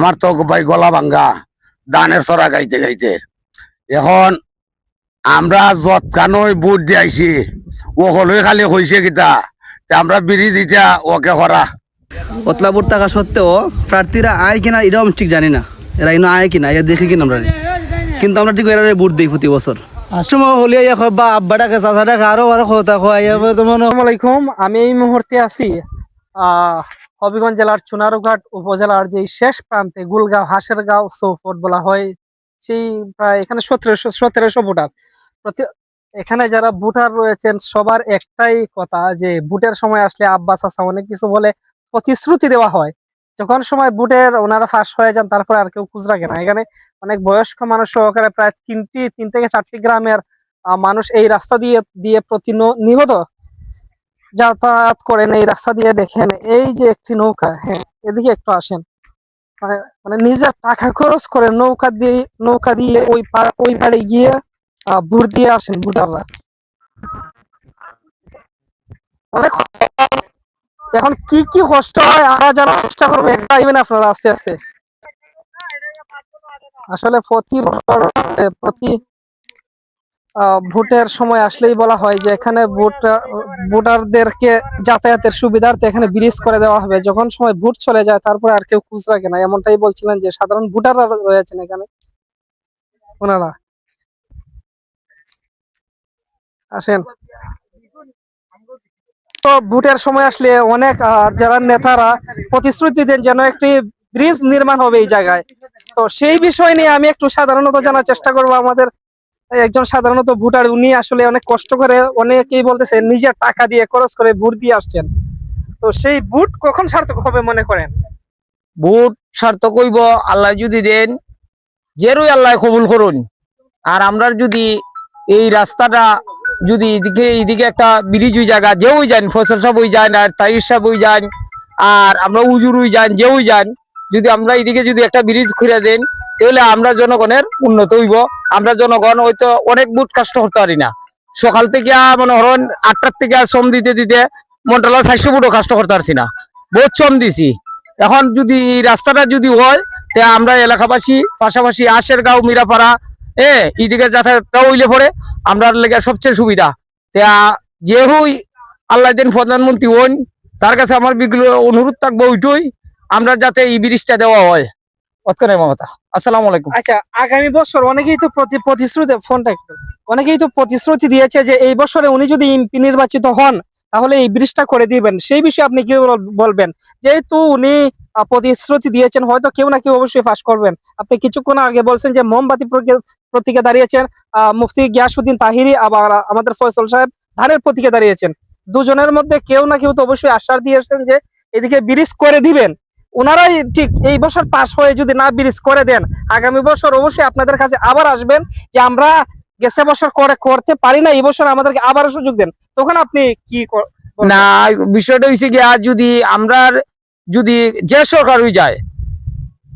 আমার তো ভাই গলা ভাঙ্গা ধানের চড়া গাইতে গাইতে এখন আমরা যৎকানই বুট দিয়েছি ও হলে খালি হয়েছে কিতা আমরা ব্রিজ এটা ওকে করা কতলা ভোট থাকা সত্ত্বেও প্রার্থীরা আয় কিনা এটাও আমি ঠিক জানি না, এরা কিন্তু আয় কিনা এরা দেখি কিনা আমরা, কিন্তু আমরা ঠিক এরা ভোট দিই প্রতি বছর। সময় হলে বা আব্বাটাকে চাচাটাকে আরো কথা কয়। আসসালামু আলাইকুম, আমি এই মুহূর্তে আছি হবিগঞ্জ জেলার চুনারুঘাট উপজেলার যে শেষ প্রান্তে গুলগাঁও হাঁসেরগাঁও চৌপট বলা হয়, সেই প্রায় এখানে 1700 ভোটার এখানে যারা ভোটার রয়েছেন সবার একটাই কথা যে ভোটের সময় আসলে আব্বা চাচা অনেক কিছু বলে প্রতিশ্রুতি দেওয়া হয়, যখন সময় ভোটের ওনারা ফাঁস হয়ে যান তারপরে আর কেউ খুঁজ রাখে না। এখানে অনেক বয়স্ক মানুষ সহকারে প্রায় 3 থেকে 4টি গ্রামের মানুষ এই রাস্তা দিয়ে প্রতিনিয়ত যাতায়াত করেন। এই রাস্তা দিয়ে দেখেন এই যে একটি নৌকা, হ্যাঁ এদিকে একটু আসেন, মানে নিজের টাকা খরচ করে নৌকা দিয়ে ওই পাড়ে গিয়ে ভোট দিয়ে আসেন ভোটাররা। অনেক এখন কি কষ্ট হয় আমরা জানার চেষ্টা করবো, একটা আইবেন আপনারা আস্তে আস্তে। আসলে প্রতি ভোটের সময় আসলেই বলা হয় যে এখানে ভোটারদেরকে যাতায়াতের সুবিধার্থে এখানে ব্রিজ করে দেওয়া হবে, যখন সময় ভোট চলে যায় তারপরে আর কেউ খুঁজ রাখে না, এমনটাই বলছিলেন যে সাধারণ ভোটাররা রয়েছেন এখানে। ওনারা আসেন তো ভোটের সময় আসলে অনেক যারা নেতারা প্রতিশ্রুতি দেন যেন একটি ব্রিজ নির্মাণ হবে এই জায়গায়, তো সেই বিষয় নিয়ে আমি একটু সাধারণত জানার চেষ্টা করবো। আমাদের একজন সাধারণত ভোটার, উনি আসলে অনেক কষ্ট করে, অনেকেই বলতেছে নিজের টাকা দিয়ে খরচ করে ভোট দিয়ে আসছেন, তো সেই ভোট কখন সার্থক হবে মনে করেন? ভোট সার্থক হইব আল্লাহ যদি দেন, যেরই আল্লাহ কবুল করুন। আর আমরা যদি এই রাস্তাটা যদি এইদিকে একটা ব্রিজ হয়ে জায়গা যে ওই যান, ফসল সাহেব ওই যান আর তাইর সাহেব ওই যান আর আমরা উজুর ওই যান যে ওই যান, যদি আমরা এইদিকে যদি একটা ব্রিজ খুঁড়ে দেন তাহলে আমরা জনগণের উন্নত হইব। আমরা জনগণ হয়তো অনেক ভোট কষ্ট করতে পারি না, সকাল থেকে মনে হরণ 8টার থেকে শ্রম দিতে দিতে মন্ডলা 400 ভোটও কষ্ট করতে পারছি না, বহুত শ্রম দিছি। এখন যদি এই রাস্তাটা যদি হয় তা আমরা এলাকাবাসী পাশাপাশি হাঁসেরগাঁও মিরাপাড়া এইদিকে যাতায়াতটা হইলে পরে আমরা লেগে সবচেয়ে সুবিধা। তা যেহুই আল্লাহ দিন প্রধানমন্ত্রী হন, তার কাছে আমার অনুরোধ থাকবো ওইটুই, আমরা যাতে এই ব্রিজটা দেওয়া হয়। আসসালামু আলাইকুম। আচ্ছা, আগামী বছর অনেকেই তো প্রতিশ্রুতি দিয়েছে যে এই বছরে উনি যদি এমপি নির্বাচিত হন তাহলে এই ব্রিজটা করে দিবেন, সেই বিষয়ে আপনি কি বলবেন? যেহেতু উনি প্রতিশ্রুতি দিয়েছেন, হয়তো কেউ না কেউ অবশ্যই ফাঁস করবেন। আপনি কিছুক্ষণ আগে বলছেন যে মোমবাতি প্রতীকে দাঁড়িয়েছেন মুফতি গিয়াসউদ্দিন তাহিরি, আবার আমাদের ফয়সল সাহেব ধানের প্রতীকে দাঁড়িয়েছেন। দুজনের মধ্যে কেউ না কেউ তো অবশ্যই আশ্বাস দিয়েছেন যে এদিকে ব্রিজ করে দিবেন। ওনারাই ঠিক এই বছর পাশ হয়ে যদি না ব্রিজ করে দেন, আগামী বছর অবশ্যই আপনাদের কাছে আবার আসবেন যে আমরা গেছে বছর করতে পারি না, এই বছর আমাদেরকে আবার সুযোগ দেন, তখন আপনি কি না? বিষয়টা হয়েছে গিয়া যদি আমরা যদি যে সরকার হয়ে যায়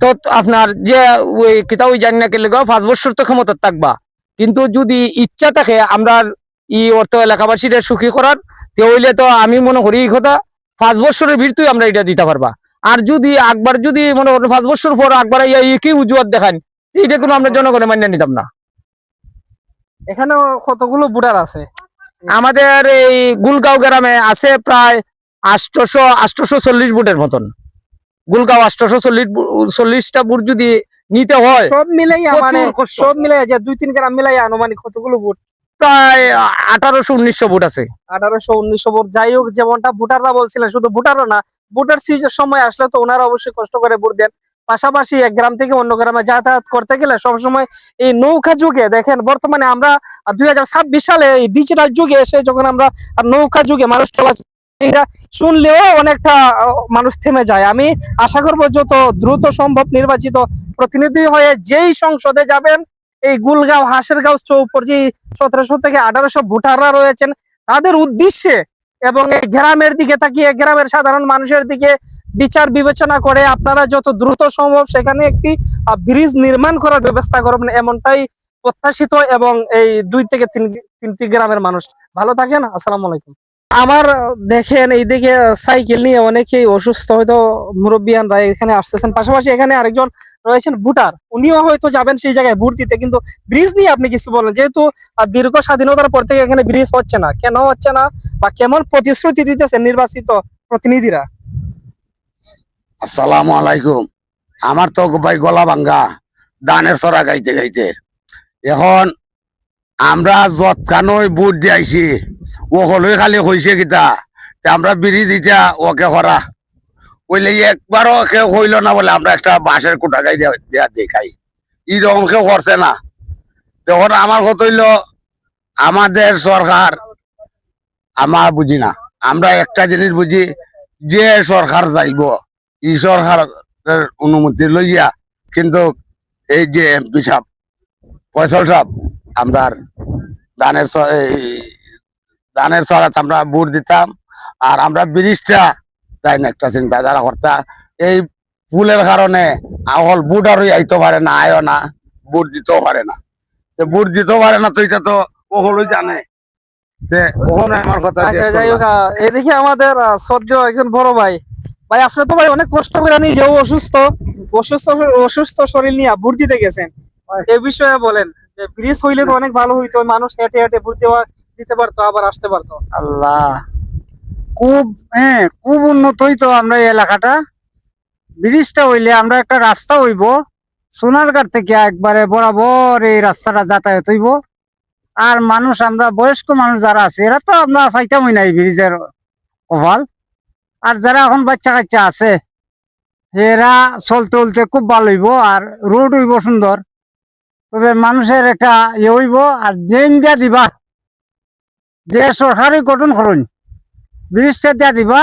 তো আপনার যে ওই কিতা ওই জানি না কে 5 বছর তো ক্ষমতা থাকবা, কিন্তু যদি ইচ্ছা থাকে আমরা অর্থ এলাকাবাসীর সুখী করার, হইলে তো আমি মনে করি এই কথা 5 বছরের ভিতরেই আমরা এটা দিতে পারবা। আর যদি একবার যদি মনে করেন 5 বছর পর একবার কি উজুয়াত দেখান, এটা কোনো আমরা জনগণে মান্য নিতাম না। এখানে কতগুলো ভোটার আছে? আমাদের এই গুলগাঁও গ্রামে আছে প্রায় 840 ভোটের মতন। গুলগাঁও 840টা ভোট যদি নিতে হয় সব মিলাইয়া, মানে সব মিলাইয়া যে 2-3 গ্রাম মিলাইয়া আনুমানিক কতগুলো ভোট? প্রায় 1800-1900 ভোট আছে। 1800-1900 ভোট। যাই হোক, যেমনটা ভোটাররা বলছিলেন, শুধু ভোটাররা না, ভোটার সিজনের সময় আসলে তো ওনারা অবশ্যই কষ্ট করে ভোট দেন। পাশাপাশি এক গ্রাম থেকে অন্য গ্রামে যাতায়াত করতে গেলে সবসময় এই নৌকা যুগে, দেখেন বর্তমানে আমরা 2026 সালে এই ডিজিটাল যুগে এসে যখন আমরা নৌকা যুগে মানুষ চলাচল, এটা শুনলেও অনেকটা মানুষ থেমে যায়। আমি আশা করবো যত দ্রুত সম্ভব নির্বাচিত প্রতিনিধি হয়ে যেই সংসদে যাবেন, এই গুলগাঁও হাঁসেরগাঁও চৌপর যে 1700 থেকে 1800 ভোটাররা রয়েছেন তাদের উদ্দেশ্যে এবং এই গ্রামের দিকে তাকিয়ে গ্রামের সাধারণ মানুষের দিকে বিচার বিবেচনা করে আপনারা যত দ্রুত সম্ভব সেখানে একটি ব্রিজ নির্মাণ করার ব্যবস্থা করবেন, এমনটাই প্রত্যাশিত। এবং এই 2 থেকে 3টি গ্রামের মানুষ ভালো থাকেন। আসসালামু আলাইকুম। আমার দেখেন এইদিকে সাইকেল নিয়ে অনেকেই অসুস্থ, হয়তো মুরব্বিয়ানরা এখানে আসতেছেন, পাশাপাশি এখানে আরেকজন রয়েছেন ভোটার, উনিও হয়তো যাবেন সেই জায়গায় ভোট দিতে। কিন্তু ব্রিজ নিয়ে আপনি কিছু বলেন, যেহেতু দীর্ঘ স্বাধীনতার পর থেকে এখানে ব্রিজ হচ্ছে না, কেন হচ্ছে না বা কেমন প্রতিশ্রুতি দিতেছেন নির্বাচিত প্রতিনিধিরা? আসসালামু আলাইকুম। আমার তো ভাই গলা ভাঙ্গা ধানের চড়া গাইতে গাইতে, এখন আমরা যৎকানই বুট দিয়েছি ও হলই খালি হয়েছে কিতা তে আমরা ব্রিজ ইটা ওকে করা বললে একবারও কেউ হইল না বলে আমরা একটা বাঁশের কুটা গাই দেয়া দেখাই, এরকম কেউ করছে না। তখন আমার কথা হইল আমাদের সরকার, আমার বুঝি না, আমরা একটা জিনিস বুঝি, যে সরকার যাইব এই সরকারের অনুমতি লইয়া, কিন্তু এই যে এমপি সাহেব ফয়সল সাহেব আমরা ধানের চড়াতে আমরা ভোট দিতাম। আর আমরা ব্রিজটা তাই না একটা চিন্তাধারা করতাম, এই ফুলের কারণে আহল বুট আর আইতে পারে না, আয়ও না, বুট দিতেও পারে না। বুট দিতেও পারে না তো এটা তো ও হলোই জানে। ওখানে আমার কথা শেষ আচ্ছা, যাই করলাম। হোক, এদিকে আমাদের শ্রদ্ধেয় একজন বড় ভাই, ভাই আপনি তো ভাই অনেক কষ্ট করে নিজেও অসুস্থ অসুস্থ অসুস্থ শরীর নিয়ে ভোট দিতে গেছেন, এই বিষয়ে বলেন। যে ব্রিজ হইলে তো অনেক ভালো হইতো, মানুষ হেঁটে হেঁটে ভোট দিতে পারতো, আবার আসতে পারতো। আল্লাহ, খুব খুব উন্নত হইতো আমরা এই এলাকাটা। ব্রিজটা হইলে আমরা একটা রাস্তা হইব, সোনারঘাট থেকে একবারে বরাবর এই রাস্তাটা যাতায়াত হইব। আর মানুষ, আমরা বয়স্ক মানুষ যারা আছে এরা তো আমরা পাইতামই না এই ব্রিজের কপাল। আর যারা এখন বাচ্চা কাচ্চা আছে এরা চলতে চলতে খুব ভালো হইব, আর রোড হইব সুন্দর। তবে মানুষের একটা ইয়ে হইব, আর জেন দিয়া দিবা, যে সরকারি গঠন করুন ব্রিজটা দিয়া দিবা,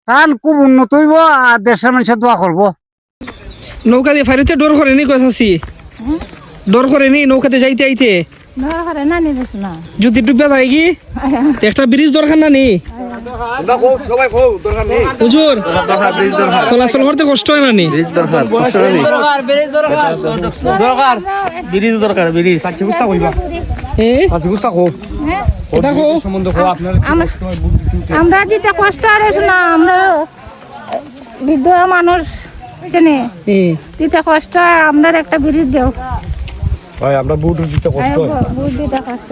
তাহলে খুব উন্নত হইব আর দেশের মানুষের দোয়া করবো। নৌকা দিয়ে ফাইরিতে ডর করেনি কইতাছি, ডর করেনি নৌকাতে যাইতে আইতে? যদি ডুবে যায় কি একটা ব্রিজ দরকার না নি হুজুর, চলাচল করতে কষ্ট হয় না নি? ব্রিজ দরকার, দরকার ব্রিজ দরকার, ব্রিজ আমরা দিতে কষ্ট আর না, আমরা বৃদ্ধ মানুষ জানে দিতে কষ্ট হয়, আমরা একটা ব্রিজ দেও। আমরা বুট দিতে কষ্ট হয়। বুট দিতে কষ্ট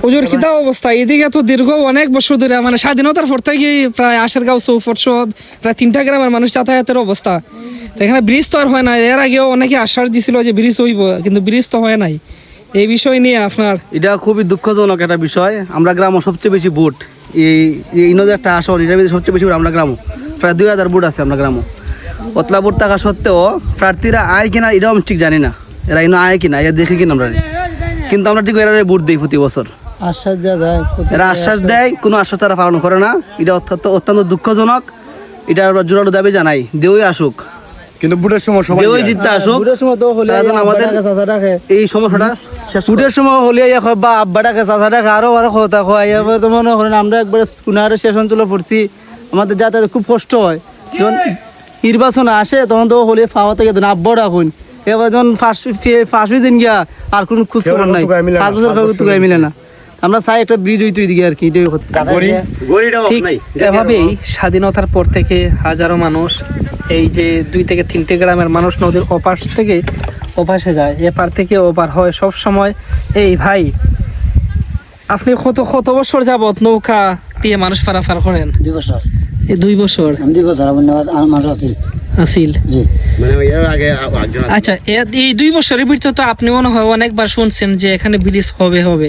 হুজুর কিতা অবস্থা এদিকে? তো দীর্ঘ অনেক বছর ধরে, মানে স্বাধীনতার পর থেকে প্রায় আশেরগাঁও চৌফরসদ প্রায় 3টা গ্রামের মানুষ যাতায়াতের অবস্থা। তো এখানে ব্রিজ তো আর হয় না, এর আগেও অনেকে আশ্বাস দিছিল যে ব্রিজ হইব, কিন্তু ব্রিজ তো হয় নাই। এই বিষয় নিয়ে আপনার? এটা খুবই দুঃখজনক একটা বিষয়। আমরা গ্রামে সবচেয়ে বেশি ভোট, এই নদী একটা আসন, এটার মধ্যে সবচেয়ে বেশি ভোট আমরা গ্রামে, প্রায় 2000 ভোট আছে আমরা গ্রামে। অতলা ভোট থাকা সত্ত্বেও প্রার্থীরা আয় কিনা এটাও আমি ঠিক জানি না, এরা ইনো আয় কিনা, এরা দেখি কিনা আমরা, কিন্তু আমরা ঠিক এরা ভোট দিই প্রতি বছর। আশ্বাস দেওয়া যায়, এরা আশ্বাস দেয়, কোনো আশ্বাস তারা পালন করে না। এটা অত্যন্ত দুঃখজনক। এটা জোরালো দাবি জানাই, দেওই আসুক, কিন্তু বুটের সময় দেওই জিততে আসুক। তারা যেন আমাদের এই সমস্যাটা ভোটের সময় হলে বা আব্বাটাকে চাচা ডাকে আরো আরো কথা কয়, এরপরে তো মনে করেন আমরা একবারে কুনারে শেষ অঞ্চলে পড়ছি, আমাদের যাতায়াতে খুব কষ্ট হয়। যখন নির্বাচন আসে তখন তো হলে পাওয়া থেকে আব্বা ডাকুন, এবার যখন ফাঁস হয়ে যান গিয়া আর কোনো খোঁজ খবর নাই, 5 বছর তুগাই মিলে না। আমরা চাই একটা ব্রিজ হইতো এদিকে আর কি। ঠিক এভাবেই স্বাধীনতার পর থেকে হাজারো মানুষ, এই যে 2 থেকে 3টে গ্রামের মানুষ নদীর ওপাশ থেকে ওপাশে যায়, এপার থেকে ওপার হয় সব সময়। এই ভাই, আপনি কত বছর যাবত নৌকা দিয়ে মানুষ পারাপার করেন? 2 বছর। এই 2 বছর 2 বছর মানুষ আছে। আসিল। আচ্ছা, এই 2 বছরের ভিতরে তো আপনি মনে হয় অনেকবার শুনছেন যে এখানে ব্রিজ হবে হবে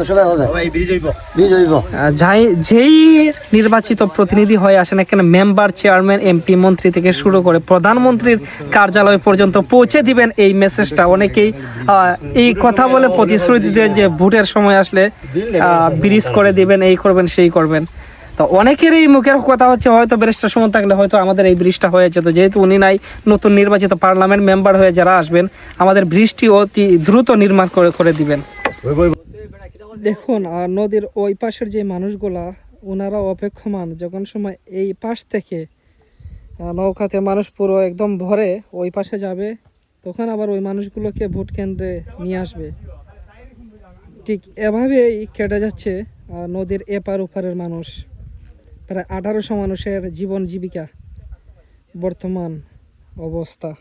সবাই হবে, ব্রিজ হইব। যেই নির্বাচিত প্রতিনিধি হয়ে আসেন এখানে, মেম্বার, চেয়ারম্যান, এমপি, মন্ত্রী থেকে শুরু করে প্রধানমন্ত্রীর কার্যালয় পর্যন্ত পৌঁছে দিবেন এই মেসেজটা। অনেকেই এই কথা বলে প্রতিশ্রুতি দেন যে ভোটের সময় আসলে ব্রিজ করে দিবেন, এই করবেন সেই করবেন। তো অনেকেরই মুখের কথা হচ্ছে হয়তো ব্রিজটা সময় থাকলে হয়তো আমাদের এই ব্রিজটা হয়ে যেত। যেহেতু উনি নাই, নতুন নির্বাচিত পার্লামেন্ট মেম্বার হয়ে যারা আসবেন, আমাদের ব্রিজটি অতি দ্রুত নির্মাণ করে দিবেন। দেখুন, আর নদীর ওই পাশের যে মানুষগুলা, ওনারা অপেক্ষমান যখন সময় এই পাশ থেকে নৌকাতে মানুষ পুরো একদম ভরে ওই পাশে যাবে, তখন আবার ওই মানুষগুলোকে ভোট কেন্দ্রে নিয়ে আসবে। ঠিক এভাবেই কেটে যাচ্ছে নদীর এপার ওপারের মানুষ। প্রায় 1800 মানুষের জীবন জীবিকা বর্তমান অবস্থা।